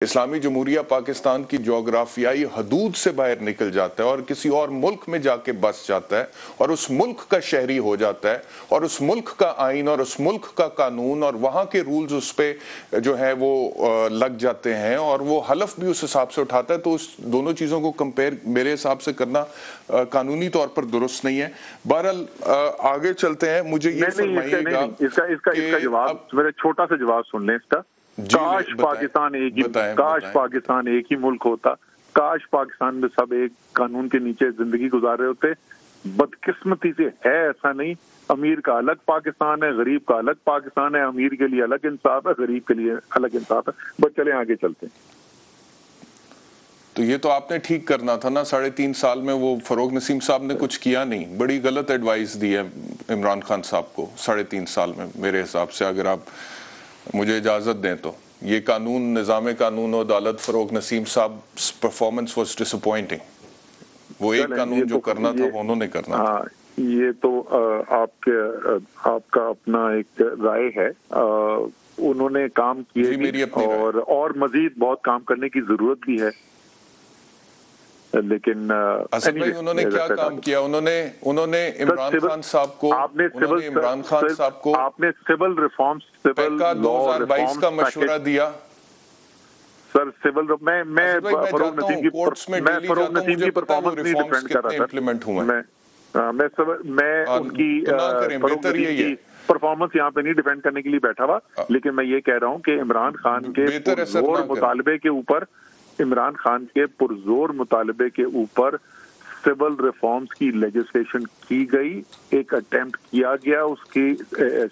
اسلامی جمہوریہ پاکستان کی جغرافیائی حدود سے باہر نکل جاتا ہے اور کسی اور ملک میں جا کے بس جاتا ہے اور اس ملک کا شہری ہو جاتا ہے اور اس ملک کا آئین اور اس ملک کا قانون اور وہاں کے رولز اس پہ جو ہے وہ لگ جاتے ہیں اور وہ حلف بھی اس حساب سے اٹھاتا ہے، تو اس دونوں چیزوں کو کمپیر میرے حساب سے کرنا قانونی طور پر درست نہیں ہے۔ بہرحال آگے چلتے ہیں، مجھے یہ فرمائیے گا اس کا جواب میرا چھوٹا سا جواب سن لیں اس کا۔ کاش پاکستان ایک ہی ملک ہوتا، کاش پاکستان میں سب ایک قانون کے نیچے زندگی گزار رہے ہوتے۔ بدقسمتی سے ہے ایسا نہیں، امیر کا الگ پاکستان ہے، غریب کا الگ پاکستان ہے، امیر کے لیے الگ انصاف ہے، غریب کے لیے الگ انصاف ہے۔ بس چلیں آگے چلتے ہیں۔ تو یہ تو آپ نے ٹھیک کرنا تھا نا، 3.5 سال میں وہ فروغ نسیم صاحب نے کچھ کیا نہیں، بڑی غلط ایڈوائز دی ہے عمران خان صاحب کو 3.5 سال میں میرے حساب سے، اگر آپ مجھے اجازت دیں تو۔ یہ قانون، نظام قانون و عدالت، فروغ نسیم صاحب پرفارمنس واز ڈس اپوائنٹنگ۔ وہ ایک قانون جو کرنا تھا وہ انہوں نے کرنا تھا۔ یہ تو آپ کا اپنا ایک رائے ہے، انہوں نے کام کیے اور مزید بہت کام کرنے کی ضرورت بھی ہے، لیکن اصل میں انہوں نے کیا کام کیا؟ انہوں نے عمران خان صاحب کو آپ نے سول ریفارمز، سول 2022 کا مشورہ دیا۔ سر سول میں فروغ نسیم کی پرفارمنس نہیں ڈیفینڈ کر رہا تھا، میں ان کی پرفارمنس یہاں پہ نہیں ڈیفینڈ کرنے کے لیے بیٹھا ہوا، لیکن میں یہ کہہ رہا ہوں کہ عمران خان کے پرزور مطالبے کے اوپر سول ریفارمز کی لیجسلیشن کی گئی، ایک اٹیمپٹ کیا گیا اس کی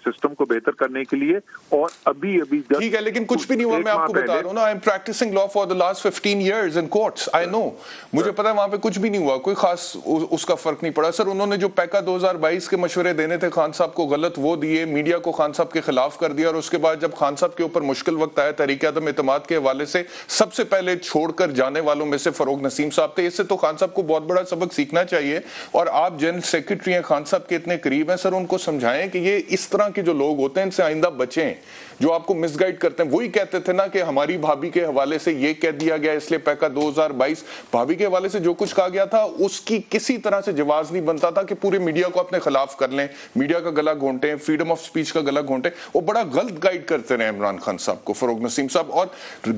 سسٹم کو بہتر کرنے کے لیے، اور ابھی ٹھیک ہے لیکن کچھ بھی نہیں ہوا۔ میں آپ کو بتا رہا ہوں نا، I am practising law for the last 15 years in courts, I know, مجھے پتا ہے وہاں پہ کچھ بھی نہیں ہوا، کوئی خاص اس کا فرق نہیں پڑا۔ سر انہوں نے جو پیکا 2022 کے مشورے دینے تھے خان صاحب کو، غلط وہ دیے، میڈیا کو خان صاحب کے خلاف کر دیا، اور اس کے بعد جب خان صاحب کے اوپر مشکل وقت آیا تحریک عدم اعتماد کے حوالے سے، سب سے پہلے چھوڑ کر جانے والوں میں سے فروغ نسیم صاحب تھے۔ اس سے تو خان صاحب کو بہت بڑا سبق سیکھنا چاہیے، اور آپ جنرل سیکرٹری ہیں خان صاحب کے اتنے قریب ہیں، سر ان کو سمجھائیں کہ یہ اس طرح کے جو لوگ ہوتے ہیں ان سے آئندہ بچیں، جو آپ کو مس گائیڈ کرتے ہیں۔ وہی کہتے تھے نا کہ ہماری بھابھی کے حوالے سے یہ کہہ دیا گیا اس لیے پیکا 2022، بھابھی کے حوالے سے جو کچھ کہا گیا تھا اس کی کسی طرح سے جواز نہیں بنتا تھا کہ پورے میڈیا کو اپنے خلاف کر لیں، میڈیا کا گلا گھونٹیں، فریڈم آف سپیچ کا گلا گھونٹیں۔ وہ بڑا غلط گائیڈ کرتے رہے عمران خان صاحب کو، فروغ نسیم صاحب، اور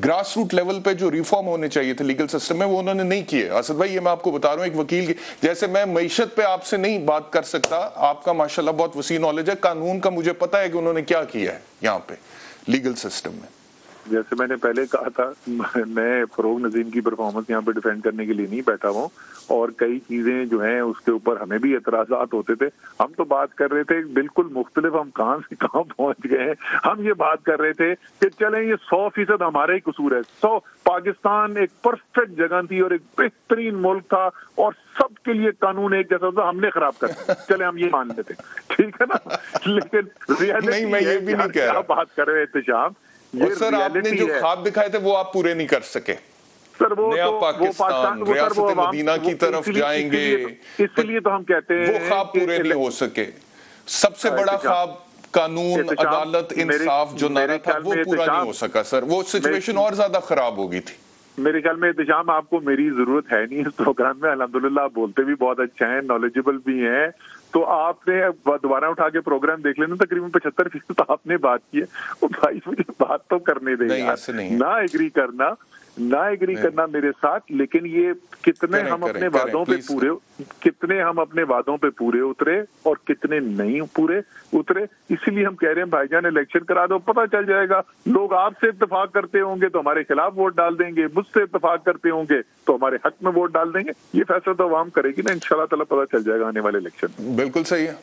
گراس روٹ لیول پہ جو ریفارم ہونے چاہیے تھے لیگل سسٹم میں وہ انہوں نے نہیں کیے۔ اسد بھائی یہ میں آپ کو بتا رہا ہوں، ایک وکیل کی جیسے میں معیشت پہ آپ سے نہیں بات کر سکتا، آپ کا ماشاءاللہ بہت وسیع نالج ہے، قانون کا مجھے پتا ہے کہ انہوں نے کیا کیا ہے یہاں پہ لیگل سسٹم میں۔ جیسے میں نے پہلے کہا تھا، میں فروغ نسیم کی پرفارمنس یہاں پہ ڈیفینڈ کرنے کے لیے نہیں بیٹھا ہوں، اور کئی چیزیں جو ہیں اس کے اوپر ہمیں بھی اعتراضات ہوتے تھے، ہم تو بات کر رہے تھے بالکل مختلف، ہم کہاں سے کہاں پہنچ گئے ہیں۔ ہم یہ بات کر رہے تھے کہ چلیں یہ 100% ہمارا ہی قصور ہے، پاکستان ایک پرفیکٹ جگہ تھی اور ایک بہترین ملک تھا اور سب کے لیے قانون ایک جیسا تھا، ہم نے خراب کر دیا، چلے ہم یہ مان لیتے، ٹھیک ہے نا، لیکن ریئلٹی میں یہ بھی نہیں کہہ رہا، بات کر رہے احتشام، اور سر آپ نے جو خواب دکھائے تھے وہ آپ پورے نہیں کر سکے۔ نیا پاکستان، ریاست مدینہ کی طرف جائیں گے، اس لیے تو ہم کہتے ہیں وہ خواب پورے نہیں ہو سکے۔ سب سے بڑا خواب قانون، عدالت، انصاف جو نعرہ تھا وہ پورا نہیں ہو سکا سر، وہ سچویشن اور زیادہ خراب ہو گئی تھی۔ میرے خیال میں احتشام آپ کو میری ضرورت ہے نہیں اس پروگرام میں، الحمدللہ آپ بولتے بھی بہت اچھا ہیں، نالجبل بھی ہیں، تو آپ نے دوبارہ اٹھا کے پروگرام دیکھ لینا، تقریباً 75% تو آپ نے بات کی ہے۔ وہ بھائی مجھے بات تو کرنے دیں یار، نہ ایگری کرنا میرے ساتھ، لیکن یہ کتنے ہم اپنے وعدوں پہ پورے اترے اور کتنے نہیں پورے اترے، اسی لیے ہم کہہ رہے ہیں بھائی جان الیکشن کرا دو، پتہ چل جائے گا۔ لوگ آپ سے اتفاق کرتے ہوں گے تو ہمارے خلاف ووٹ ڈال دیں گے، مجھ سے اتفاق کرتے ہوں گے تو ہمارے حق میں ووٹ ڈال دیں گے، یہ فیصلہ تو عوام کرے گی نا، انشاءاللہ تعالیٰ پتہ چل جائے گا آنے والے الیکشن میں۔ بالکل صحیح ہے،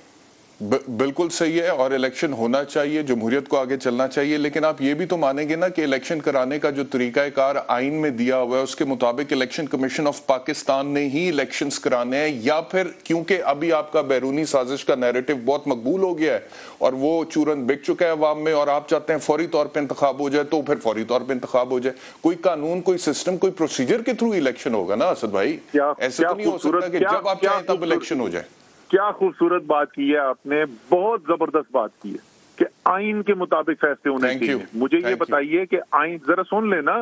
بالکل صحیح ہے، اور الیکشن ہونا چاہیے، جمہوریت کو آگے چلنا چاہیے، لیکن آپ یہ بھی تو مانیں گے نا کہ الیکشن کرانے کا جو طریقہ کار آئین میں دیا ہوا ہے اس کے مطابق الیکشن کمیشن آف پاکستان نے ہی الیکشنز کرانے ہیں، یا پھر کیونکہ ابھی آپ کا بیرونی سازش کا نیریٹو بہت مقبول ہو گیا ہے اور وہ چورن بک چکا ہے عوام میں، اور آپ چاہتے ہیں فوری طور پہ انتخاب ہو جائے تو پھر فوری طور پہ انتخاب ہو جائے، کوئی قانون، کوئی سسٹم، کوئی پروسیجر کے تھرو الیکشن ہوگا نا اسد بھائی، ایسے تو نہیں ہو سکتا کہ جب آپ چاہیں تب الیکشن ہو جائے۔ کیا خوبصورت بات کی ہے آپ نے، بہت زبردست بات کی ہے کہ آئین کے مطابق فیصلے ہونے چاہیے۔ مجھے یہ بتائیے کہ آئین ذرا سن لینا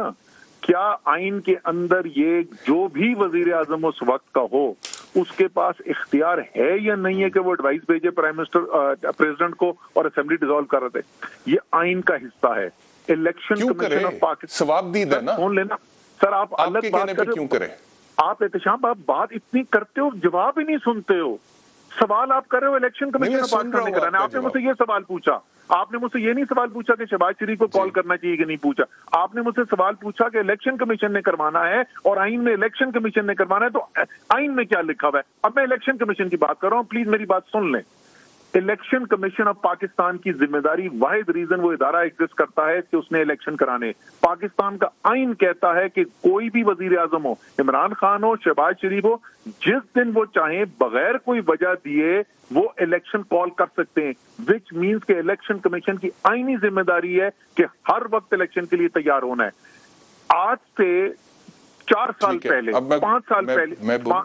کیا آئین کے اندر یہ جو بھی وزیر اعظم اس وقت کا ہو اس کے پاس اختیار ہے یا نہیں ہے کہ وہ ایڈوائس بھیجے پرائم منسٹر پریزیڈنٹ کو اور اسمبلی ڈیزالو کر رہے تھے؟ یہ آئین کا حصہ ہے. الیکشن کمیشن آف پاکستان ثواب دید ہے نا. فون لینا سر، آپ الگ بات کر کیوں کرے؟ آپ احتشام، آپ بات اتنی کرتے ہو جواب ہی نہیں سنتے ہو. سوال آپ کر رہے ہو الیکشن کمیشن آف پاکستان نے کرانا. آپ نے مجھ سے یہ سوال پوچھا، آپ نے مجھ سے یہ نہیں سوال پوچھا کہ شہباز شریف کو کال کرنا چاہیے کہ نہیں پوچھا. آپ نے مجھ سے سوال پوچھا کہ الیکشن کمیشن نے کروانا ہے اور آئین میں الیکشن کمیشن نے کروانا ہے، تو آئین میں کیا لکھا ہوا ہے؟ اب میں الیکشن کمیشن کی بات کر رہا ہوں، پلیز میری بات سن لیں. الیکشن کمیشن آف پاکستان کی ذمہ داری، واحد ریزن وہ ادارہ ایگزسٹ کرتا ہے کہ اس نے الیکشن کرانے. پاکستان کا آئین کہتا ہے کہ کوئی بھی وزیر اعظم ہو، عمران خان ہو، شہباز شریف ہو، جس دن وہ چاہیں بغیر کوئی وجہ دیے وہ الیکشن کال کر سکتے ہیں، وچ مینس کہ الیکشن کمیشن کی آئینی ذمہ داری ہے کہ ہر وقت الیکشن کے لیے تیار ہونا ہے. آج سے 4 سال پہلے، 5 سال پہلے،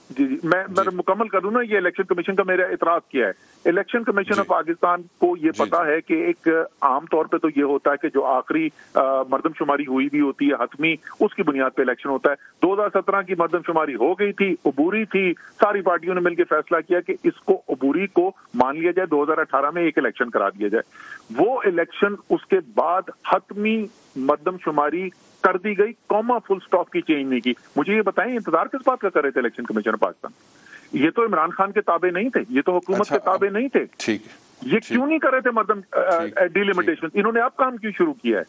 جی میں مکمل کر دوں نا. یہ الیکشن کمیشن کا میرا اعتراض کیا ہے. الیکشن کمیشن آف پاکستان کو یہ پتا ہے کہ ایک عام طور پہ تو یہ ہوتا ہے کہ جو آخری مردم شماری ہوئی بھی ہوتی ہے حتمی، اس کی بنیاد پہ الیکشن ہوتا ہے. 2017 کی مردم شماری ہو گئی تھی، عبوری تھی، ساری پارٹیوں نے مل کے فیصلہ کیا کہ اس کو عبوری کو مان لیا جائے، 2018 میں ایک الیکشن کرا دیا جائے. وہ الیکشن اس کے بعد حتمی مردم شماری کر دی گئی، کوما فل سٹاپ کی چینج نہیں کی. مجھے یہ بتائیں انتظار کس بات کا کر رہے تھے الیکشن کمیشن آف پاکستان؟ یہ تو عمران خان کے تابع نہیں تھے، یہ تو حکومت کے تابع نہیں تھے. یہ کیوں نہیں کر رہے تھے مردم ڈیلیمیٹیشن؟ انہوں نے اب کام کیوں شروع کیا ہے؟